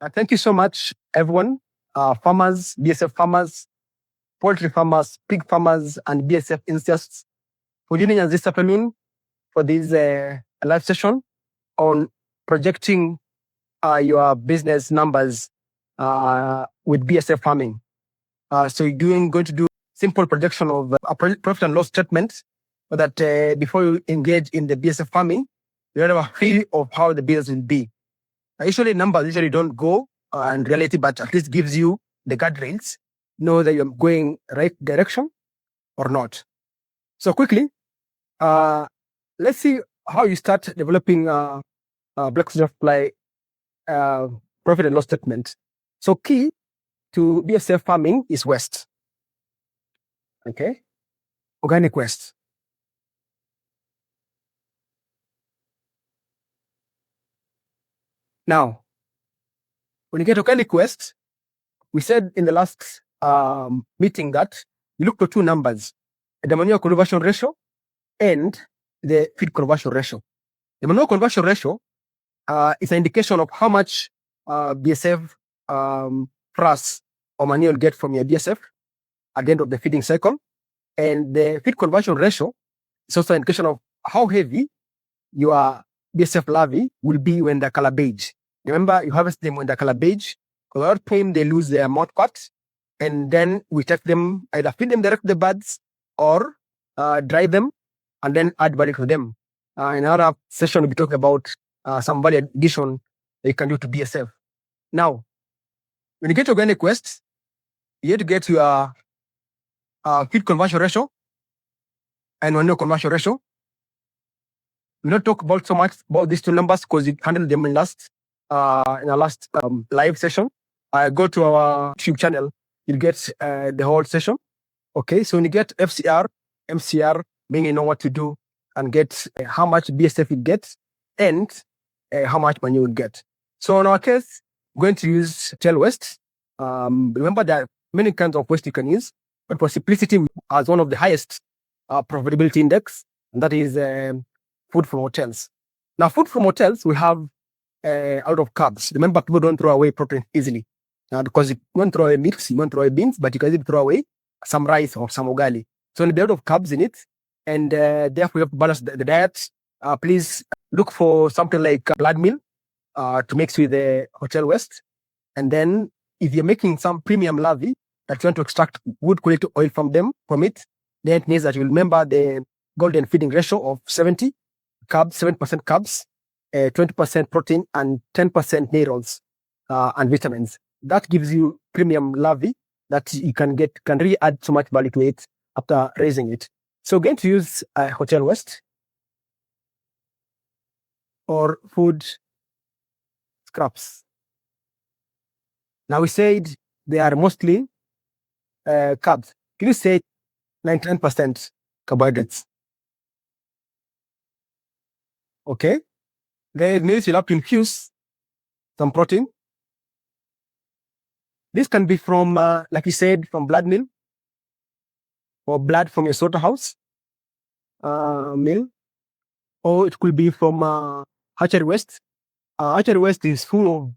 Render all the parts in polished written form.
Thank you so much, everyone. Farmers, BSF farmers, poultry farmers, pig farmers, and BSF enthusiasts for joining us this afternoon for this live session on projecting your business numbers with BSF farming. So you're going to do simple projection of a profit and loss statement so that before you engage in the BSF farming, you have a feel of how the business will be. Usually numbers usually don't go in reality, but at least gives you the guardrails, know that you're going right direction or not. So quickly, let's see how you start developing black supply profit and loss statement. So key to BSF farming is waste. Okay, organic waste. Now, when you get organic waste, we said in the last meeting that you look for two numbers: the manure conversion ratio and the feed conversion ratio. The manure conversion ratio is an indication of how much BSF frass or manure you'll get from your BSF at the end of the feeding cycle. And the feed conversion ratio is also an indication of how heavy your BSF larvae will be when they're color beige. Remember, you harvest them when they're color beige. A lot of time they lose their mouth parts, and then we take them, either feed them direct to the birds or dry them and then add value to them. In our session, we'll be talking about some value addition that you can do to BSF. Now, when you get organic waste, you have to get your feed conversion ratio and manure conversion ratio. We'll not talk about so much about these two numbers because we handled them in our last live session. Go to our YouTube channel, you'll get the whole session. Okay, so when you get FCR, MCR, then you know what to do and get how much BSF you get and how much money you will get. So in our case, we're going to use tail waste. Remember there are many kinds of waste you can use, but for simplicity, as one of the highest profitability index, and that is food from hotels. Now, food from hotels, we have out of carbs. Remember, people don't throw away protein easily because you won't throw away meat, you won't throw away beans, but you can even throw away some rice or some ugali. So there's a lot of carbs in it, and therefore you have to balance the diet. Please look for something like blood meal to mix with the hotel waste. And then if you're making some premium larvae that you want to extract good quality oil from it, then it means that you remember the golden feeding ratio of 70% carbs, 20% protein, and 10% minerals and vitamins. That gives you premium larvae that you can really add so much value to it after raising it. So we're going to use hotel waste or food scraps. Now we said they are mostly carbs. Can you say 99% carbohydrates? Okay. Then means you'll have to infuse some protein. This can be from, like you said, from blood meal or blood from your slaughterhouse meal, or it could be from hatchery waste. Hatchery waste is full of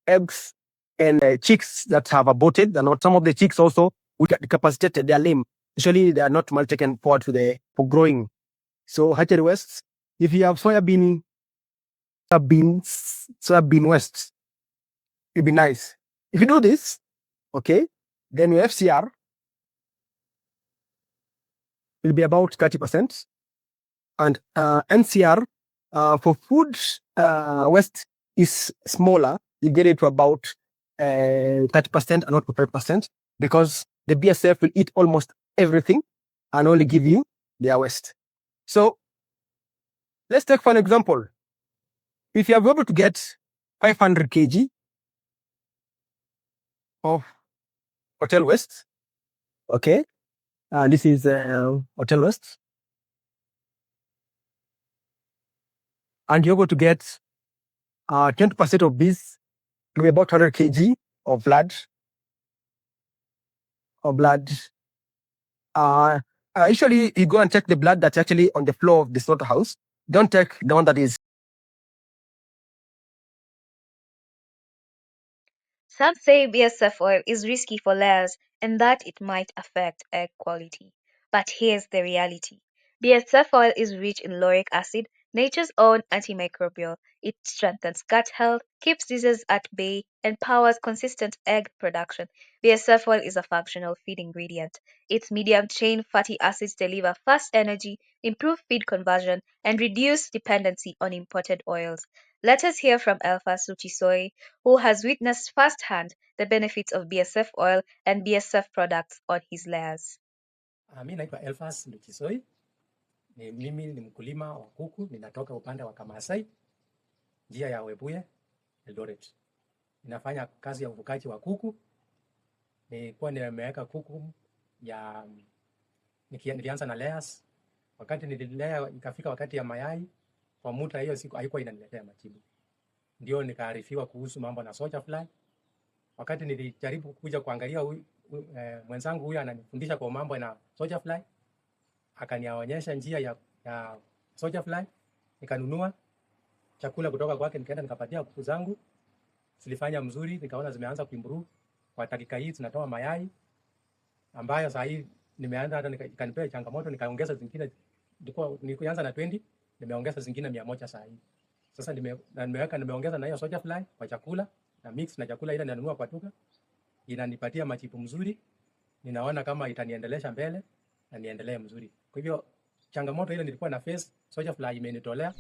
eggs and chicks that have aborted, and some of the chicks also will get decapacitated. They are lame. Usually, they are not well taken forward for growing. So hatchery waste. If you have soybean waste, it'd be nice. If you do this, okay, then your FCR will be about 30%, and NCR for food waste is smaller. You get it to about 30% and not 5%, because the BSF will eat almost everything and only give you their waste. So let's take for an example. If you are able to get 500 kg of hotel waste, okay, this is hotel waste, and you're going to get 20% of this to be about 100 kg of blood. Usually, you go and check the blood that's actually on the floor of the slaughterhouse. Don't take the one that is Some say BSF oil is risky for layers and that it might affect egg quality. But here's the reality. BSF oil is rich in lauric acid, nature's own antimicrobial. It strengthens gut health, keeps diseases at bay, and powers consistent egg production. BSF oil is a functional feed ingredient. Its medium chain fatty acids deliver fast energy, improve feed conversion, and reduce dependency on imported oils. Let us hear from Elfa Suchisoi, who has witnessed firsthand the benefits of BSF oil and BSF products on his layers. Mi naitwa Elfas Luchisoi. Mimi ni mkulima wa kuku, ninatoka upande wa Kamasai, njia ya Webuye, Eldoret. Ninafanya kazi ya ufugaji wa kuku. Nilikuwa nimeweka kuku ya nilianza na layers. Wakati nililea ikafika wakati ya mayai, kwa muda hiyo siku haikuwa inaniletea majibu. Ndio nikaarifiwa kuhusu mambo na soldier fly. Wakati nilijaribu kuja kuangalia mwenzangu huyu ananifundisha kwa mambo na soldier fly, akanionyesha njia ya soldier fly, nikanunua chakula kutoka kwake, nikaenda nikapatia kuku zangu. Zilifanya mzuri, nikaona zimeanza kuimprove. Kwa dakika hii tunatoa mayai ambayo sasa hii nimeanza hata nikanipea changamoto, nikaongeza zingine. Nilianza na 20, nimeongeza zingine 100 sasa hii. Sasa nimeongeza na hiyo soldier fly kwa chakula na mix na chakula ile ninanunua kwa duka. Inanipatia majibu mzuri. Ninaona kama itaniendelesha mbele na niendelee mzuri. Kwa hivyo changamoto ile nilikuwa na face, soldier fly imenitolea.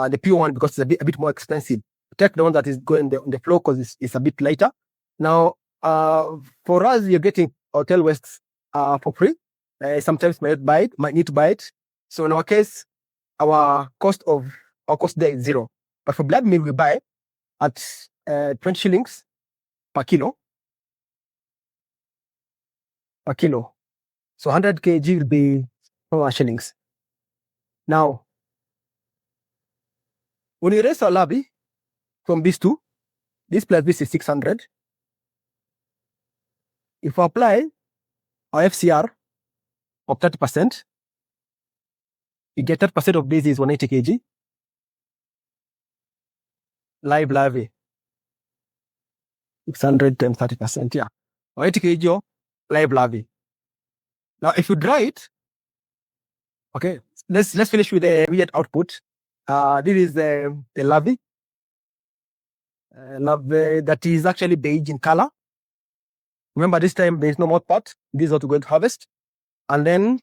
The pure one, because it's a bit more expensive. Take the one that is going on the floor because it's a bit lighter. Now, for us, you're getting hotel wastes for free. Sometimes might need to buy it. So in our case, our cost there is 0. But for blood meal, we buy at 20 shillings per kilo. So 100 kg will be 4 shillings. Now, when we raise our larvae from these two, this plus this is 600. If we apply our FCR of 30%, you get 30% of this is 180 kg. Live larvae, 600 times 30%, yeah. 180 kg live larvae. Now, if you dry it, okay, let's finish with the immediate output. This is the larvae. Larvae that is actually beige in color. Remember, this time there is no more pot. This is what we're going to harvest. And then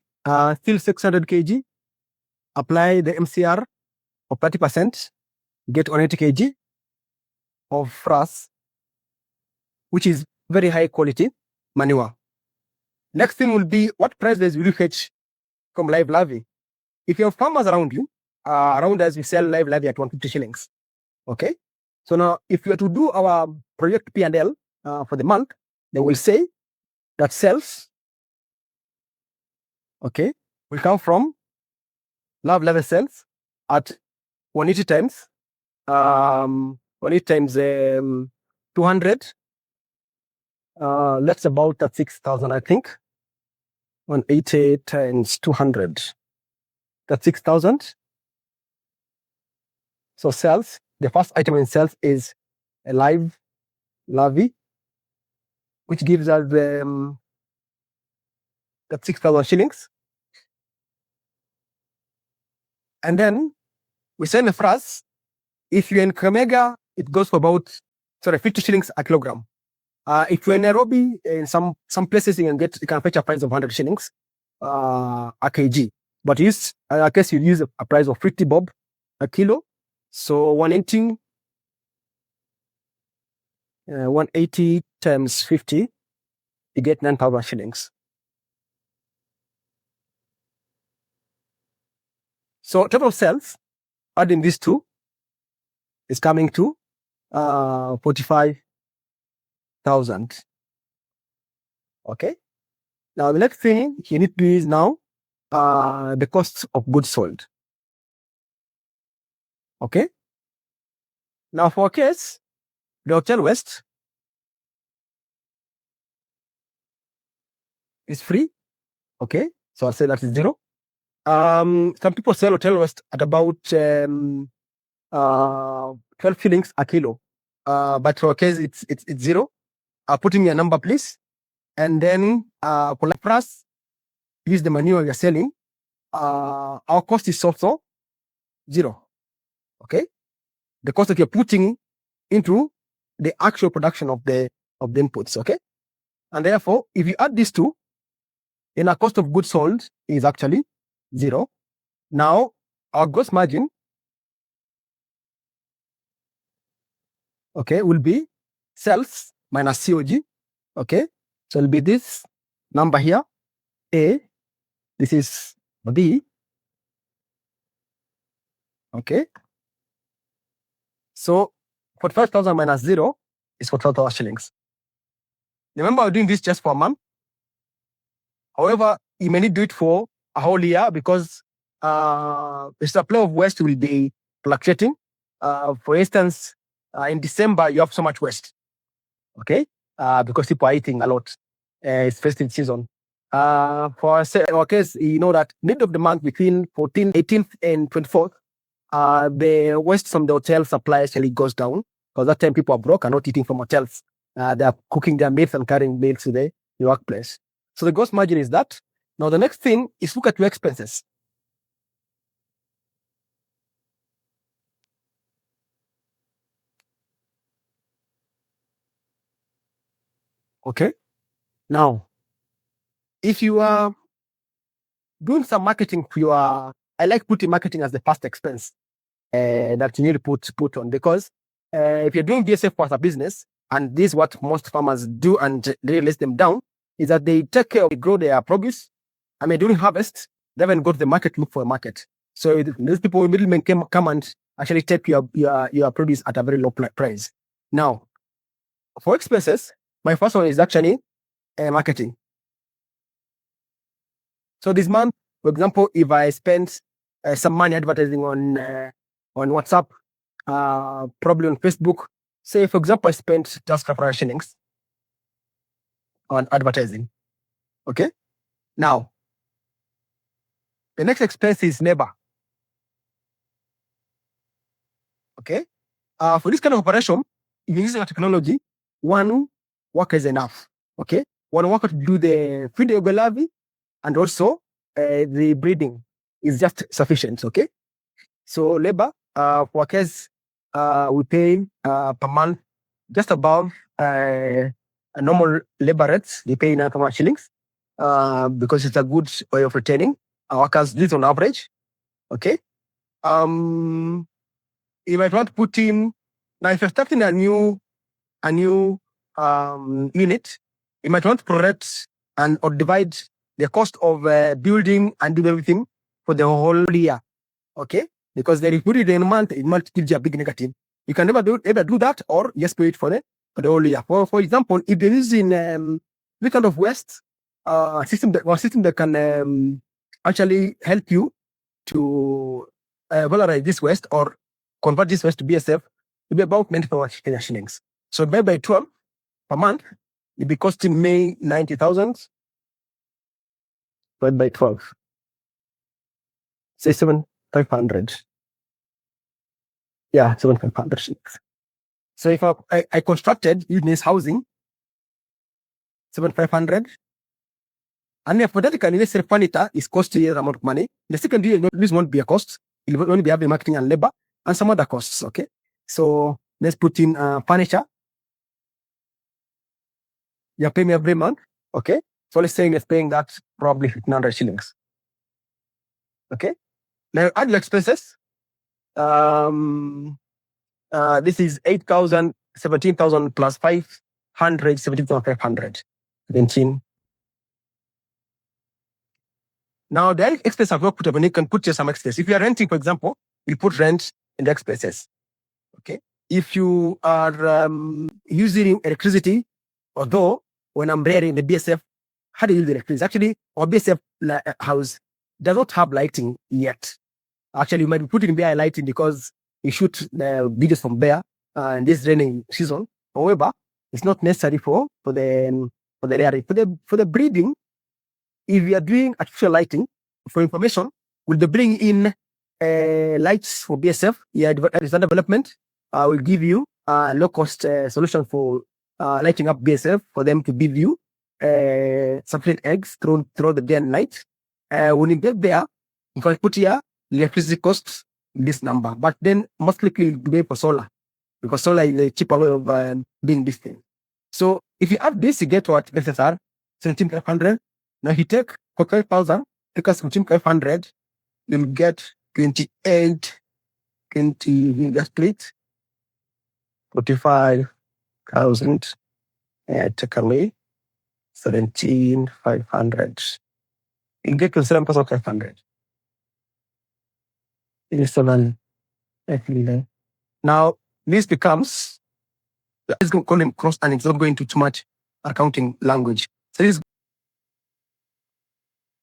still 600 kg. Apply the MCR of 30%. Get 180 kg of frass, which is very high quality manure. Next thing will be, what prices will you fetch from live larvae? If you have farmers around you, around us, we sell live larvae at 150 shillings. Okay. So now, if you are to do our project P&L for the month, they will say that sales, okay, will come from live larvae sales at 180 times 180 times 200. That's about 6,000, I think. 180 times 200. That's 6,000. So sales, the first item in sales is a live larvae, which gives us that 6,000 shillings. And then we sell the frass. If you're in Kakamega, it goes for about 50 shillings a kilogram. If you're in Nairobi, in some places you can fetch a price of 100 shillings a kg. But I guess you use a price of 50 bob a kilo. So 180 times 50, you get 9,000 shillings. So total sales, adding these two, is coming to 45,000. Okay. Now the next thing you need to do is now the costs of goods sold. Okay. Now for a case, the hotel waste is free. Okay. So I'll say that is 0. Some people sell hotel waste at about 12 shillings a kilo. but for our case, it's 0. Put in your number, please. And then for like frass, use the manure you're selling. Our cost is also 0. Okay, the cost that you're putting into the actual production of the inputs. Okay, and therefore, if you add these two, then our cost of goods sold is actually 0. Now, our gross margin, okay, will be sales minus COG. Okay, so it'll be this number here, A. This is B. Okay, so 45,000 minus 0 is 45,000 shillings. Remember, we're doing this just for a month. However, you may need to do it for a whole year because the supply of waste will be fluctuating. For instance, in December, you have so much waste, okay? Because people are eating a lot. It's festive season. For our case, you know that mid of the month between 14th, 18th, and 24th, the waste from the hotel supply actually goes down because that time people are broke and not eating from hotels. They are cooking their meals and carrying meals to the workplace. So the gross margin is that. Now the next thing is look at your expenses. Okay. Now, if you are doing some marketing, I like putting marketing as the first expense that you need to put on, because if you're doing BSF as a business, and this is what most farmers do and really lets them down, is that they take care of, they grow their produce. I mean, during harvest, they then go to the market, look for a market. So these people, middlemen, come and actually take your produce at a very low price. Now, for expenses, my first one is actually marketing. So this month, for example, if I spend some money advertising on WhatsApp, probably on Facebook, say for example, I spent just 500 shillings on advertising. Okay. Now, the next expense is labor. Okay. For this kind of operation, if you're using a technology, one worker is enough. Okay. One worker to do the feeding of the larvae, and also the breeding is just sufficient. Okay. So labor, for case, we pay per month just above a normal labor rates. They pay 9 shillings because it's a good way of retaining our workers. This on average. Okay. If I want to put in, now if you're starting a new unit, you might want to prorate or divide the cost of building and do everything for the whole year. Okay, because then if you put it in a month, it might give you a big negative. You can never do that, or just pay it for the whole year. For example, if there is in this kind of waste system that can actually help you to valorize this waste or convert this waste to BSF, it'll be about 95 shillings. So by 12 per month, it'll be costing me 90,000. But by 12, say 7,500. Yeah, 7,500 shillings. So if I constructed units housing, 7,500, and hypothetically, let's say furniture is costing you amount of money. The second year, this won't be a cost. It will only be having marketing and labor and some other costs. Okay, so let's put in furniture. You're paying me every month. Okay, so let's say it's paying that probably 1,500 shillings. Okay, now add your expenses. This is 8,000, 17,000 plus 500, 17,500. 17. Now, the expenses I've not put up, and you can put some expenses. If you are renting, for example, you put rent in the expenses. Okay. If you are using electricity, although when I'm there in the BSF, how do you use the electricity? Actually, our BSF house does not have lighting yet. Actually, you might be putting bare lighting because you shoot the videos from there in this raining season. However, it's not necessary for the area. For the breeding, if we are doing artificial lighting, for information, we'll be bringing in lights for BSF. Yeah, design development will give you low-cost solution for lighting up BSF for them to give you sufficient eggs throughout the day and night. When you get there, you can put here electricity costs this number, but then mostly you'll pay for solar because solar is a cheaper way of doing this thing. So if you add this, you get what SSR 17,500. Now you take for 12,000, take us 17,500, you'll get 28, 20, just split 45,000, take away 17,500. You get to 7,500. It is 7. Now this becomes, let's call them cross earnings, not going into too much accounting language. So this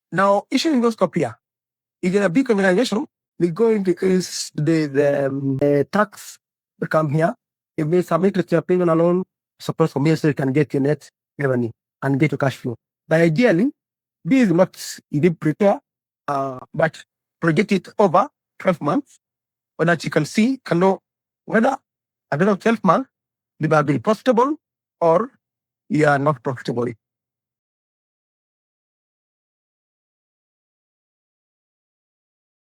now issuing those copy here. If you're a big organization, we're going to increase the tax will come here. If they submit to your payment alone, suppose for me, so you can get your net revenue and get your cash flow. But ideally, this is not you prepare, but project it over 12 months, so that you can know whether at the end of 12 months, you will be profitable or you are not profitable.